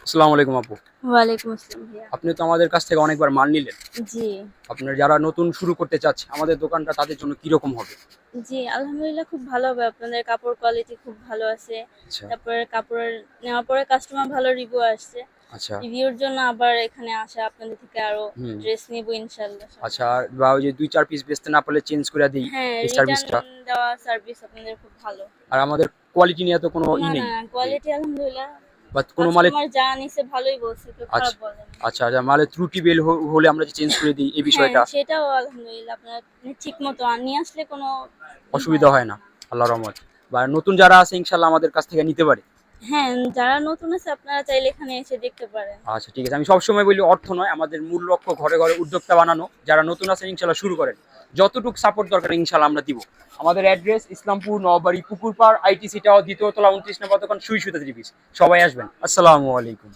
আসসালামু আলাইকুম আপু। ওয়ালাইকুম আসসালাম ভাইয়া। আপনি তো আমাদের কাছ থেকে অনেকবার মাল নিলেন। জি, আপনার যারা নতুন শুরু করতে চাচ্ছে আমাদের দোকানটা তাদের জন্য কিরকম হবে? জি আলহামদুলিল্লাহ খুব ভালো হবে। আপনাদের কাপড় কোয়ালিটি খুব ভালো আছে। আচ্ছা, তারপরে কাপড় নেওয়ার পরে কাস্টমার ভালো রিভিউ আসছে। আচ্ছা। রিভিউর জন্য আবার এখানে আসা আপনাদের থেকে আরো হুম। ড্রেস নিবো ইনশাআল্লাহ সামনে। আচ্ছা বা ওই যে ২-৪ পিস বেচতে না পারলে চেঞ্জ করে দেই হ্যাঁ, এই রিটার্ন সার্ভিসটা। দেওয়া সার্ভিস আপনাদের খুব ভালো। আর আমাদের কোয়ালিটি নিয়ে তো কোনো না, নেই। যে কোয়ালিটি আলহামদুলিল্লাহ বা কোনো মালে কাস্টমার যা নিছে ভালোই বলছে, কেউ খারাপ আচ্ছা, বলেনি। আচ্ছা, মালে ত্রুটি বের হলে আমরা যে চেঞ্জ করে দিই এই হ্যাঁ, বিষয়টা সেটাও আলহামদুলিল্লাহ আপনারা ঠিক মতো নিয়ে আসলে কোনো অসুবিধা হয় না। হয় না। আল্লাহর রহমত। বা নতুন যারা আছে ইনশাআল্লাহ আমাদের কাছ থেকে নিতে পারে। হ্যাঁ, যারা নতুন আছে আপনারা চাইলে এখানে এসে দেখতে পারেন। আচ্ছা ঠিক আছে। আমি সবসময় বলি অর্থ নয়, আমাদের মূল লক্ষ্য ঘরে, ঘরে উদ্যোক্তা বানানো। যারা নতুন আছেন ইনশাআল্লাহ শুরু করেন। যতটুকু সাপোর্ট দরকার ইনশাআল্লাহ আমরা দিব। আমাদের অ্যাড্রেস ইসলামপুর, নওয়াবাড়ি, পুকুরপাড়, আইটিসি টাওয়ার ২য় তলা ২৯ নম্বর দোকান সুই সুতা ৩ পিস। সবাই আসবেন। আসসালামু আলাইকুম।